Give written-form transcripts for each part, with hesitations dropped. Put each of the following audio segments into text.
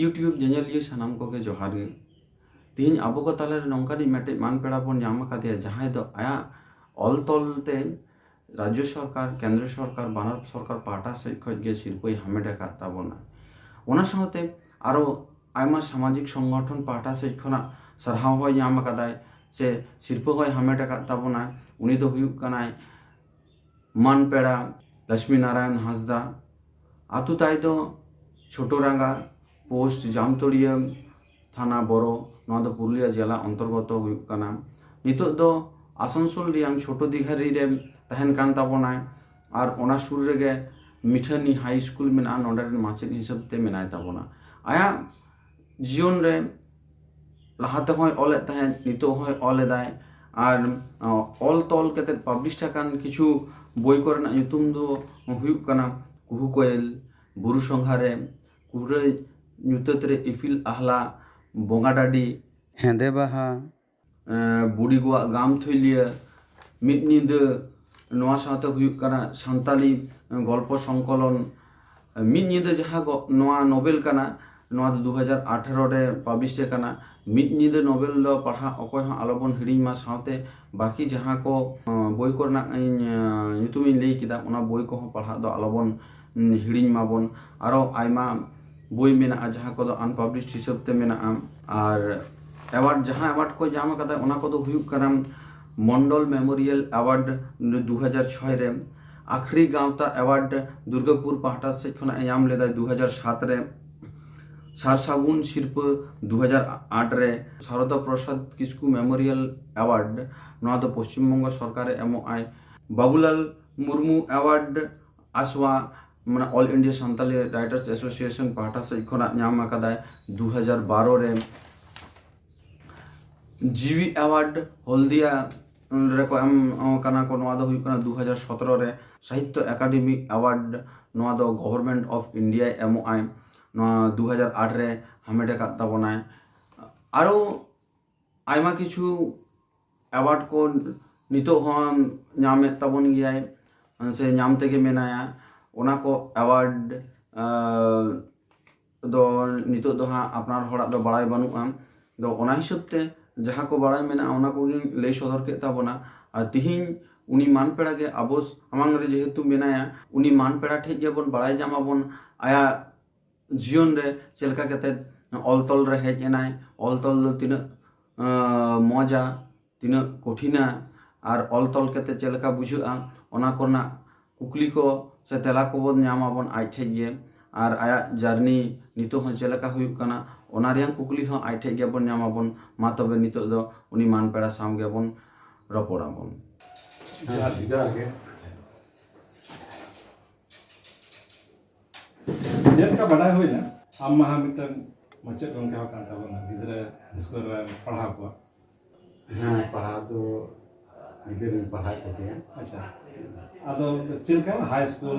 YouTube Genelia सानाम को जोहार गे तीन अब को ताले नौकानी मेटे मान पेड़ा बन नाम कादे जहां दो आया ऑल तलते राज्य सरकार केंद्र सरकार बानर सरकार पाटा से खजे शिल्पई हामेटे काताबना ओना साथे आरो आयमा सामाजिक संगठन पाटा से खना सरहाव होय नाम कादाय से शिल्प होय हामेटे काताबना उनी दो हुयुग कनाय मान पेड़ा लक्ष्मी नारायण हांसदा आतु ताई दो छोटो रांगा पोस्ट जामतड़िया थाना बड़ो नवा दो पुरुलिया जिला अंतर्गत हुयुग कना नितो दो आसनसोल रियां छोटो दिघारी रे तहन कान ताबोनाय आर ओना सुर रेगे मिठानी हाई स्कूल मेना नोडे माचेद हिसाब ते मेनाय ताबोना आया जीवन रे लहाते होय ऑल तहन नितो होय ऑल एदाय आर ऑल तॉल केते पब्लिश टाकान किछु बोई करना युतुम दो हुयुग कना कुहू कोयल बुरु संघारे कुरे ᱧᱩᱛᱟᱹᱛ ᱨᱮ ᱤᱯᱤᱞ ᱟᱦᱞᱟ ᱵᱚᱸᱜᱟ ᱰᱟᱹᱰᱤ ᱦᱮᱸᱫᱮ ᱵᱟᱦᱟ ᱵᱩᱰᱤ ᱜᱚᱣᱟᱜ ᱜᱟᱢ ᱛᱷᱩᱭᱞᱤᱭᱟᱹ ᱢᱤᱫ ᱧᱤᱫᱟᱹ ᱱᱚᱣᱟ ᱥᱟᱶᱛᱮ ᱦᱩᱭᱩᱜ ᱠᱟᱱᱟ ᱥᱟᱱᱛᱟᱞᱤ ᱜᱚᱞᱯᱚ ᱥᱚᱝᱠᱚᱞᱚᱱ ᱢᱤᱫ ᱧᱤᱫᱟᱹ ᱡᱟᱦᱟᱸ ᱱᱚᱣᱟ ᱱᱳᱵᱮᱞ ᱠᱟᱱᱟ ᱱᱚᱣᱟ ᱫᱚ 2018 ᱨᱮ ᱯᱟᱵᱽᱞᱤᱥ ᱠᱟᱱᱟ ᱢᱤᱫ ᱧᱤᱫᱟᱹ ᱱᱳᱵᱮᱞ ᱫᱚ ᱯᱟᱲᱦᱟᱣ ᱚᱠᱚᱭ ᱦᱚᱸ ᱟᱞᱚᱵᱚᱱ ᱦᱤᱲᱤᱧ ᱢᱟ ᱥᱟᱶᱛᱮ ᱵᱟᱹᱠᱤ ᱡᱟᱦᱟᱸ ᱠᱚ ᱵᱳᱭ ᱠᱚᱨᱮᱱᱟᱜ ᱧᱩᱛᱩᱢᱤᱧ ᱞᱟᱹᱭ ᱠᱮᱫᱟ ᱚᱱᱟ ᱵᱳᱭ ᱠᱚᱦᱚᱸ ᱯᱟᱲᱦᱟᱜ ᱫᱚ ᱟᱞᱚᱵᱚᱱ ᱦᱤᱲᱤᱧ माबन आरो आयमा बोई मेना जहाँ को अनपब्लिश हिसाब ते मेना और अवार्ड जहाँ अवार्ड को जाम कदा ओना को हुयुग कना मंडल मेमोरियल अवार्ड 2006 रे आखरी गांवता अवार्ड दुर्गापुर पाहटा से खना नाम लेदा 2007 रे सारसागुन शिल्प 2008 रे शारदा प्रसाद किस्कू मेमोरियल अवार्ड नवा दो पश्चिम बंग सरकार एमो आय बाबूलाल मुर्मू अवार्ड आसवा माने ऑल इंडिया सान्ताली राइटर्स एसोसिएशन पाहटा से खना नाम कादाय 2012 रे जीवी अवार्ड हल्दिया रे को एम कना को नवा दो हुई कना 2017 रे साहित्य एकाडेमी अवार्ड नवा दो गवर्नमेंट ऑफ इंडिया एमओ आई नवा 2008 रे हामेटे काता बनाय आरो आयमा किछु अवार्ड को नितो हम नामे तबन गियाय से नाम तेगे मेनाया ओना को अवार्ड दो नितो दो हाँ अपनार हड़ा दो बड़ाई बनुआ दो ओना हिसाब ते जहाँ को बड़ाई मेना ओना को लई सदर के ताबोना और तिहिन उनी मान पेड़ा के अबोस आमांग रे जेहेतु मेनाया उनी मान पेड़ा ठेक गेबोन बड़ाई जामाबोन आया जीवन रे चेलका केते ऑल तल रे हेज एनाय ऑल तल दो तिना मजा तिना कठिना और ऑल तल केते चेलका बुझुआ ओना कोना कुकली को से तेला को बोन नामाबोन आइ ठेक गे और आया जर्नी नितो हो चेलका हुयुग कना ओना रियां कुकली हो आइ ठेक गे बोन नामाबोन मा तबे नितो दो उनी मान पेड़ा साम गे बोन रपोड़ाबोन जेल का बड़ा हुई ना आम महा मिटन मचेद गंगे हो कांता बना गिदरे स्कूल रे पढ़ा को हाँ पढ़ा तो गिदरे पढ़ाई करते हैं अच्छा आदो Chilka high school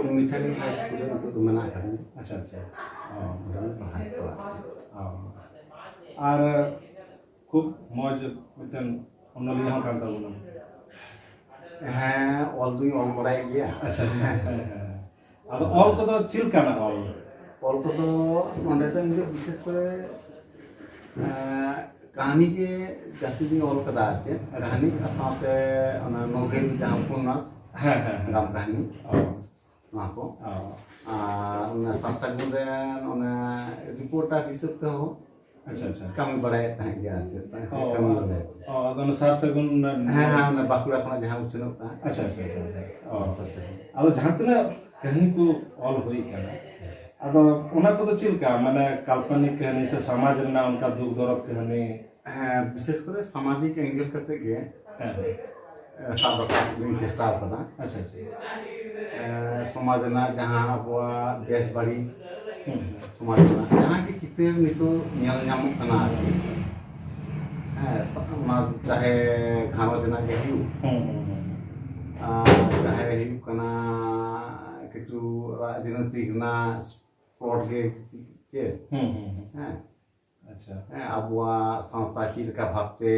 मिठानी high school तो मना करें अच्छा अच्छा पढ़ाई और खूब मौज मिटन ओनली हो कांता बना हाँ ऑल दुई ऑल बड़ाई गया अच्छा अच्छा आदो ऑल को तो चिलका ना ऑल को तो नोंडे तो इनके विशेष करे कहानी के जाति दिन ऑल कदा आचे कहानी साथे अना नोवेल जहां उपन्यास राम कहानी ना को अना सासागुन रे अना रिपोर्टर हिसाब ते हो अच्छा अच्छा कम बड़ाई तहां गया आचे कम बड़ाई अदन सारसागुन हां हां ना बाकुड़ा खना जहां उचनो का अच्छा अच्छा अच्छा आदो जहां तना कहानी को ऑल होई कना आदो ओना को तो चिलका माने काल्पनिक कहानी से समाज रे ना उनका दुख दर्द कहानी हाँ विशेष करे सामाजिक एंगल करते के साबक चेष्टा कदा अच्छा अच्छा समाज ना जहाँ अब देश बाड़ी समाज ना जहाँ की चित्र नितो ᱧᱮᱞ ᱧᱟᱢᱚᱜ ᱠᱟᱱᱟ चाहे घारोज ना के हिउ चाहे हिउ कना किछु राजनीतिक ना स्पोर्ट के चे हैं अच्छा अब सावता चीज का भावते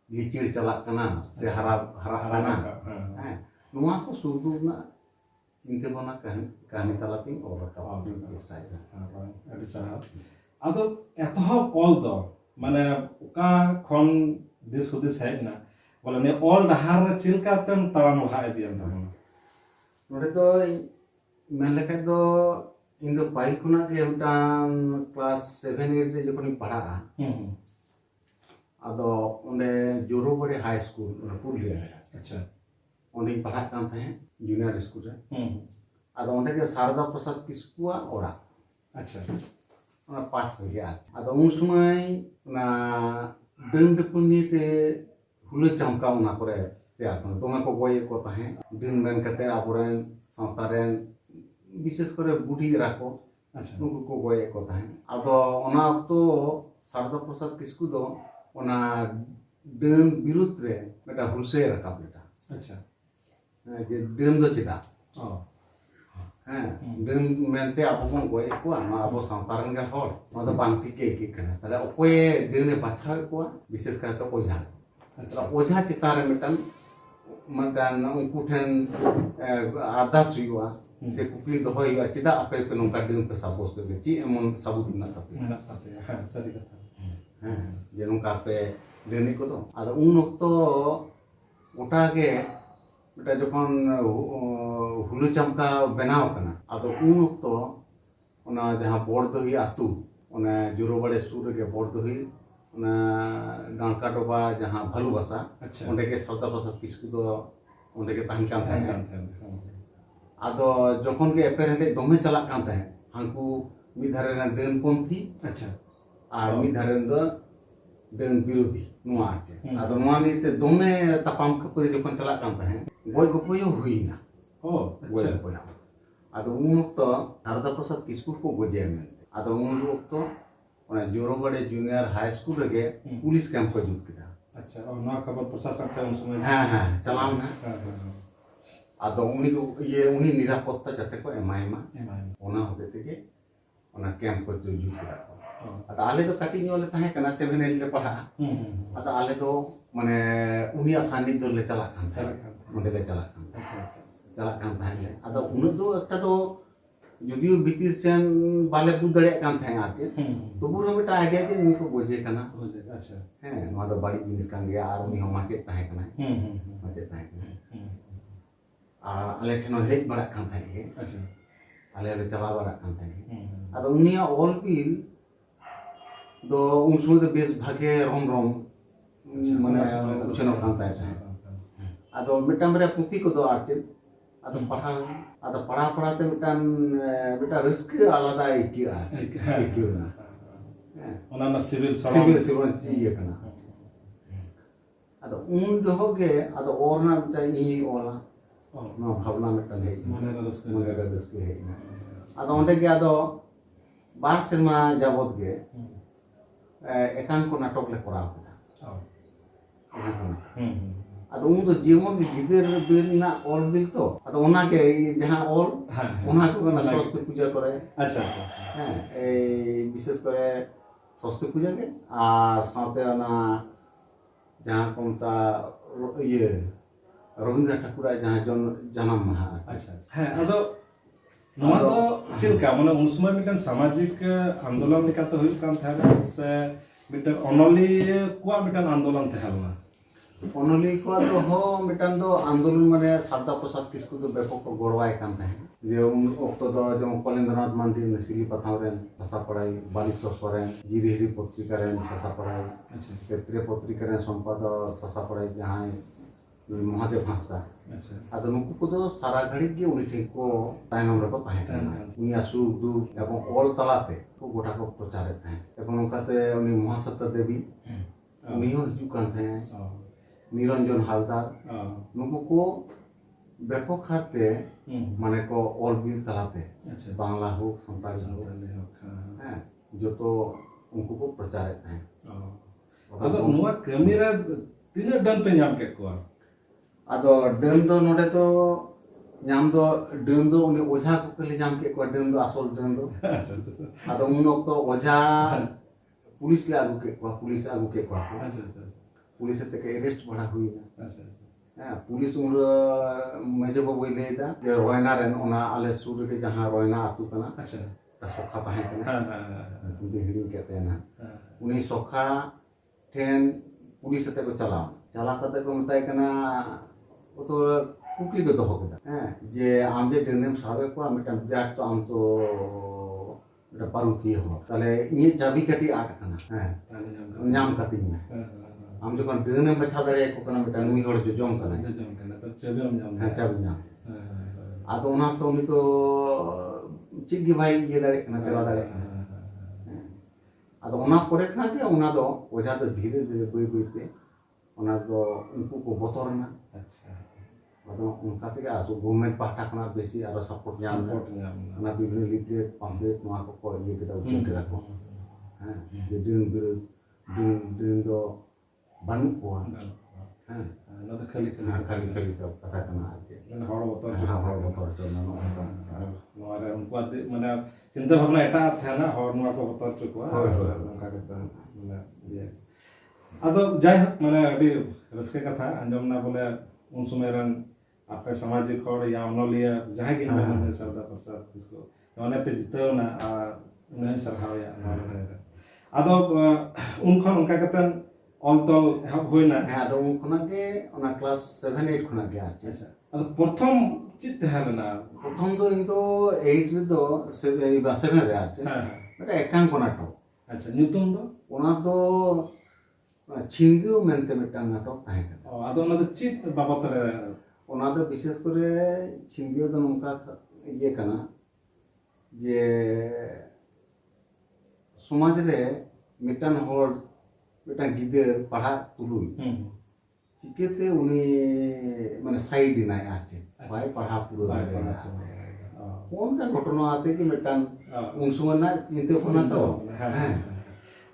गिचिड़ चला से हरा हरा हरा ना नुआ को सुदू ना ᱤᱱᱠᱟᱹ ᱵᱚᱱᱟ ᱠᱟᱹᱦᱱᱤ ᱛᱟᱞᱟᱛᱤᱧ ᱚᱞ ᱨᱟᱠᱟᱵ ᱪᱮᱥᱴᱟᱭᱮᱫᱟ ᱟᱹᱰᱤ ᱥᱟᱨᱦᱟᱣ ᱟᱫᱚ ᱮᱛᱚᱦᱚᱵ ᱚᱞ ᱫᱚ ᱢᱟᱱᱮ ᱚᱠᱟ ᱠᱷᱚᱱ ᱫᱤᱥ ᱦᱩᱫᱤᱥ ᱦᱮᱡ ᱮᱱᱟ ᱵᱚᱞᱮ ᱱᱤᱭᱟᱹ ᱚᱞ ᱰᱟᱦᱟᱨ ᱨᱮ ᱪᱮᱫ ᱞᱮᱠᱟᱛᱮᱢ ᱛᱟᱲᱟᱢ ᱞᱟᱦᱟ ᱤᱫᱤᱭᱮᱱ ᱛᱟᱵᱚᱱᱟ ᱱᱚᱰᱮ ᱫᱚ ᱢᱮᱱ ᱞᱮᱠᱷᱟᱡ ᱫᱚ ᱤᱧ ᱫᱚ ᱯᱟᱹᱦᱤᱞ ᱠᱷᱚᱱᱟᱜ ᱜᱮ ᱢᱤᱫᱴᱟᱝ ᱠᱞᱟᱥ 7-8 ᱨᱮ ᱡᱚᱠᱷᱚᱱᱤᱧ ᱯᱟᱲᱦᱟᱜᱼᱟ ᱟᱫᱚ ᱚᱸᱰᱮ ᱡᱳᱨᱳᱵᱟᱲᱤ ᱦᱟই ᱥᱠᱩᱞ ᱯᱩᱨᱩᱞᱤᱭᱟᱹ ᱨᱮ ᱟᱪᱪᱷᱟ ᱚᱸᱰᱮᱧ ᱯᱟᱲᱦᱟᱜ ᱠᱟᱱ ᱛᱟᱦᱮᱸᱫ ᱡᱩᱱᱤᱭᱟᱨ ᱥᱠᱩᱞ ᱨᱮ ᱟᱫᱚ ᱚᱸᱰᱮ ᱜᱮ ᱥᱟᱨᱚᱫᱟ ᱯᱨᱚᱥᱟᱫ ᱠᱤᱥᱠᱩᱣᱟᱜ ᱚᱲᱟᱜ ᱟᱪᱪᱷᱟ ᱚᱱᱟ ᱯᱟᱥ ᱨᱮᱜᱮ ᱟᱫᱚ ᱩᱱ ᱥᱚᱢᱚᱭ ᱚᱱᱟ ᱰᱟᱹᱱ ᱰᱟᱹᱯᱩᱱᱤ ᱛᱮ ᱦᱩᱞᱟᱹ ᱪᱟᱢᱠᱟ ᱚᱱᱟ ᱠᱚᱨᱮ ᱛᱮᱭᱟᱨ ᱠᱟᱱᱟ ᱫᱚᱢᱮ ᱠᱚ ᱜᱚᱡᱮᱫ ᱠᱚ ᱛᱟᱦᱮᱸᱫ ᱰᱟᱹᱱ ᱢᱮᱱ ᱠᱟᱛᱮ ᱟᱵᱚᱨᱮᱱ ᱥᱟᱶᱛᱟ ᱨᱮᱱ বিশেষ করে বুড়ি এরা কো নুকু কো গয়ে কো তাহেন আদো ওনা অক্তো সারদা প্রসাদ কিসকু দো ওনা ডেন বিরুদ্ধ রে মেটা হুলসে রাকাব লেটা আচ্ছা যে ডেন দো চিদা ও হ্যাঁ ডেন মেনতে আবো কোন গয়ে কো আমা আবো সাঁওতারেন গে হল ওনা বাং ঠিকে কি কানা তাহলে অকয়ে ডেনে বাছা কো বিশেষ করে তো ওঝা আচ্ছা ওঝা চিতারে মেটান মেটান উনকু ঠেন আরদাস हुआ से कुकली दो हुआ चिदा आपे पे नोंका दिन पे साबोस तो ची एमन साबुत ना तापे हां सही कथा हां जे नोंका पे देने को तो आदा उन वक्त ओटा के बेटा जखन हुलु चमका बनाव कना आदा उन वक्त ओना जहां बोर्दही आतु ओना जुरोबाड़े सुर के बोर्दही ओना गांका डोबा जहां भालुबासा ओंडे के सरदा प्रसाद किसकु दो ओंडे के ताहन कान थान आदो जखन के एपेरेंडे दमे चला कान थाहे हांकू मि धारे ना डेन पंथी अच्छा आर मि धारे दो डेन विरोधी नुआ आचे आदो नुआ नीते दमे तापाम खपरी जखन चला कान थाहे गय गपयो हुइना ओ गय अच्छा गपयो आदो उन वक्त शारदा प्रसाद किसकु को गोजे में आदो उन वक्त ओना जोरोबाड़े जूनियर हाई स्कूल रे पुलिस कैंप को जुट किदा अच्छा और ना खबर प्रशासन के उन समय हां हां चलाम ना हां आदो उनी को ये उनी निरापत्ता जाते को एमायमा ओना होते तेगे ओना कैंप को जुट किदा आदो आले तो काटी ᱧᱚᱞ ᱛᱟᱦᱮᱸ ᱠᱟᱱᱟ 7-8 ᱨᱮ ᱯᱟᱲᱦᱟᱜ आदो आले तो माने उनिया सानिध्य दो ले चला कान ओंडे ले चला कान अच्छा चला कान थाले आदो उनु दो एकटा दो जुदियो बितिर सेन बाले बुझ दड़े कान थाय आचे तबु रो बेटा आइडिया जे नुको गोजे काना अच्छा हैं नोआ दो बाड़ी जिनिस कान गया आर उनी हम माचे ताहे काना माचे ताहे काना आले ठेनो हेज बड़ा कान थाय के अच्छा आले ले चला बड़ा कान थाय आदो उनिया ऑल बिल दो उन समय दो बेस भागे रोम रोम माने उछनो कान थाय आदो मिटाम रे पुती को दो आचे आदो पढ़ा ते मिटान बेटा रिस्क आलादा इकिया इकियोना ओना ना सिविल सिविल ये कना आदो उन दोहो के आदो ओरना बेटा इ ओला नो भावना मिटान है मने रिस्क है आदो ओंडे के आदो बार सेमा जाबत के एकांक को नाटक ले कराव केदा आदो उन दो जीवन गिदर बिल ना ऑल बिल तो आदो ओना के जहां ऑल ओना को ना सरस्वती पूजा करे अच्छा अच्छा हां ए विशेष करे सरस्वती पूजा के और साथे ओना जहां कोनता ये रविंद्र ठाकुर जहां जन्म माह अच्छा हां आदो नोआ दो चिलका माने उन समय मिटन सामाजिक आंदोलन लेकाते हुई कान थारे से मिटन अनोली को मिटन आंदोलन थालना ओनली को तो हो मिटान दो आंदोलन माने शारदा प्रसाद किसकु दो व्यापक गोड़वाय कान थाहे जे उन ओक्तो दो जो कलेंद्रनाथ मानती नसिली पथाव रेन भाषा पढ़ाई बालिश्वर सोरेन जीरिहिरी पत्रिका रेन भाषा पढ़ाई अच्छा क्षेत्रीय पत्रिका रेन संपादक भाषा पढ़ाई जहां महादेव हांसदा अच्छा आदो नुकु को दो सारा घड़ी के उनी ठीक को तायनम रे को ताहे उनी असुख दुख एवं ऑल तलाते को गोटा को प्रचार थाहे एवं उनकाते उनी महासत्ता देवी उनी हो हिजु कान थाहे निरंजन हालदार नुकु को व्यापक हारते माने को ऑल बिल तलाते बांग्ला हो संताली हो हैं जो तो उनको को प्रचार थाहे आदो नुआ कमीरा तिने डन पे नाम के को आदो डन दो नोडे तो नाम दो डन दो उनी ओझा को के नाम के को डन दो असल डन दो अच्छा आदो उन वक्त ओझा पुलिस ले आगु के को पुलिस आगु के को अच्छा अच्छा पुलिस ते के अरेस्ट बड़ा हुई अच्छा पुलिस उन मेजो बाबू लेदा जे रोयना रेन ओना आले सुर के जहां रोयना आतु कना अच्छा सोखा ताहे कना हाँ हाँ तुम हिड़ी कहते हैं ना उनी सोखा ठेन पुलिस ते को चला कते को मताय कना वो तो कुकली को दोहो केदा जे आम जे डेनेम साबे को मिटा बिराट तो आम तो मिटा पारू की हो ताले ये चाबी कटी आट कना नाम कती आम जो कन डेनेम बचा दरे को कना मिटा नुई होड़ जो जोम कना तो चाबी नाम आदो ओना तो उनी तो चिगी भाई ये दाड़े कना तेरा दाड़े आदो ओना परे कना के ओना दो ओझा तो धीरे धीरे बई बईते ओना दो उनको को बतोर ना अच्छा आदो उनका ते आसो गवर्नमेंट पाटा कना बेसी आरो सपोर्ट नाम ओना बिभिन्न लिपे पम्पलेट नोआ को ये के दाउ चिंते रखो ये दिन दो बन को ना तो खाली खाली तो पता कना आजे मैंने हड़ बतौर हड़ बतौर जो ना नोआरे उनको आदि माने चिंता भावना एटा था ना हड़ नोआ को बतौर चुकवा उनका के माने ये आदो जाय माने अभी रस्के कथा अंजमना बोले उन समय रन आपके सामाजिक हड़ या अनलिया जहां की माने सरदा प्रसाद किसको ओने पे जितो ना उन्हें सरहाव या आदो उनखन उनका कतन ऑल तल हब होइना आदो उनखना के ओना क्लास 7 8 खना के आछे अच्छा आदो प्रथम चित हालना प्रथम तो इन तो 8 रे दो 7 रे आछे हां बेटा एकांक नाटक अच्छा न्यूतम दो ओना तो छिंगो मेनते मेटांग नाटक ताहे का आदो ओना तो चित बाबत रे ओना तो विशेष करे छिंगो तो नोका ये कना जे समाज रे मिटान होड़ बेटा गिदर पढ़ा तुलुई चिकेते उनी माने साइड ना आछे भाई पढ़ा पूरा कौन का घटना आते कि मिटान उन समय ना चिंते पना तो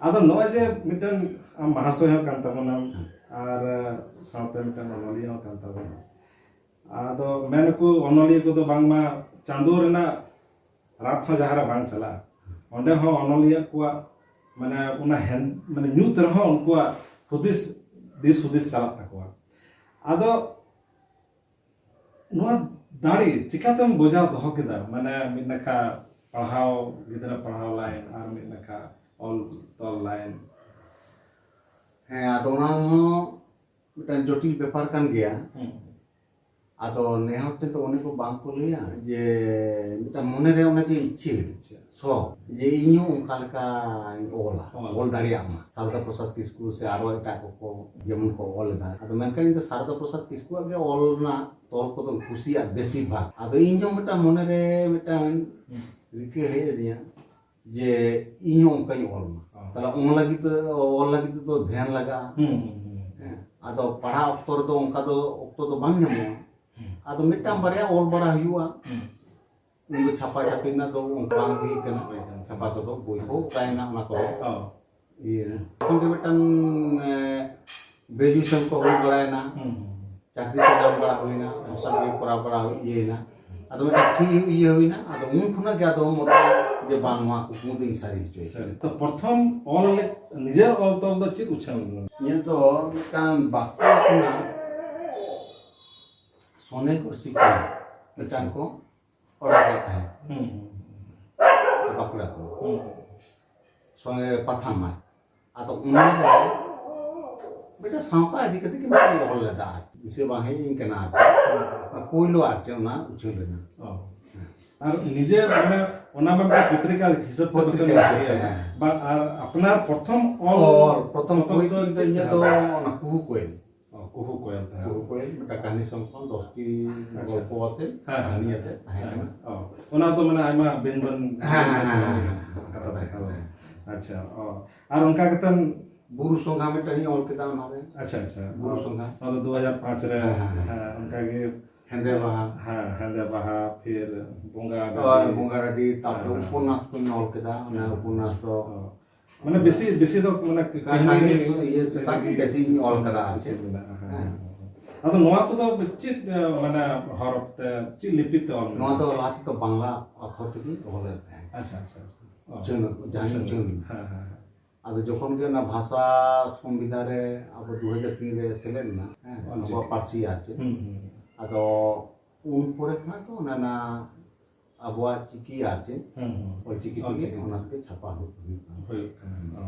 आदो नय जे मिटन महाशय हो कान तबना आर साउते मिटन अनलिया हो कान तबना आदो मेन को अनलिया को तो बांगमा चांदो रेना रात हो जहारा बांग चला ओंडे हो अनलिया को माने उना हेन माने न्यूत रहो उनको हुदिस दिस हुदिस चला तकवा आदो नुआ दाड़ी चिकातम बोझा दहो केदा माने मिनका पढ़ाओ गिदरा पढ़ाओ लाइन आर मिनका ऑल तल लाइन आदो ओना हो मिटान जटिल पेपर कान गया आदो नेहते तो ओने को बांग को लिया जे मिटा मने रे ओने के इच्छे सो जे इयो उनका लका ओल दाड़िया मा शारदा प्रसाद किस्कू से आरो एटा को जेमन को ओल दा आदो मेनका इन शारदा प्रसाद किस्कू के ओल ना तोल को तो खुशी आ बेसी भाग आदो इयो मिटा मने रे मिटा रिके हे दिया जे इयो उनका ओल मा तला ओल लगी तो ध्यान लगा आदो पढ़ा अक्तर तो उनका तो अक्तो तो बांग नमो आदो मिटा बारिया ओल बड़ा हुआ उनको छापा छापी ना तो बांग हुई कना छापा तो बोई को कायना ना को ये अपन के बेटन ग्रेजुएशन को हो बड़ा ना चाकरी को नाम बड़ा हुई ना सब ये पूरा बड़ा ये ना आदो बेटा ठीक ये हुई ना आदो उन खुना क्या तो मोटा जे बांग मा को मुदे सारी सर तो प्रथम ऑल निजर ऑल तो चित उछन ये तो कान बाकी खुना सोने को सीखा बेचान को और जाता है बाकुड़ा को सोने पथा मार आ तो उन्हें बेटा सांपा अधिक के मैं बोल लेता इसे बाहे इनके ना कोई लो आते ना उछल लेना और निजे माने ओना में पत्रिका हिसाब पत्रिका और अपना प्रथम और प्रथम कोई तो ये तो ना कुहू कोई कुहू कोयल बेटा कहानी संकलन 10 टी गल्प आते कहानी आते है ओना तो माने आइमा बेनबन कथा देखा अच्छा और उनका कतन बुरु संघा में टही और केदा नारे अच्छा बुरु संघा तो 2005 रे उनका के हेंदे बहा फिर बोंगाराडी तापर उपन्यास को नॉल केदा ना उपन्यास तो माने बेसी तो माने कहानी ये ताकि बेसी ऑल करा আছে আদো নোয়া তো চিত মানে হরফ চিত লিপিতে অল নোয়া তো লাত তো বাংলা অক্ষর থেকে বলে আচ্ছা চুন জানি চুন ᱟᱫᱚ ᱡᱚᱠᱷᱚᱱ ᱜᱮ ᱚᱱᱟ ᱵᱷᱟষᱟ ᱥᱚᱝᱵᱤᱫᱷᱟᱱ ᱨᱮ ᱟᱵᱚ 2003 ᱨᱮ ᱥᱮᱞᱮᱫ ᱮᱱᱟ ᱟᱵᱚᱣᱟᱜ ᱯᱟᱹᱨᱥᱤ ᱟᱨ ᱪᱮᱫ ᱟᱫᱚ ᱩᱱ ᱯᱚᱨᱮ ᱠᱷᱚᱱᱟᱜ ᱫᱚ ᱚᱱᱟ ᱟᱵᱚᱣᱟᱜ ᱪᱤᱠᱤ ᱟᱨ ᱪᱮᱫ ᱚᱞᱪᱤᱠᱤ ᱛᱮᱜᱮ ᱚᱱᱟ ᱛᱮ ᱪᱷᱟᱯᱟ ᱦᱩᱭᱩᱜ ᱠᱟᱱᱟ।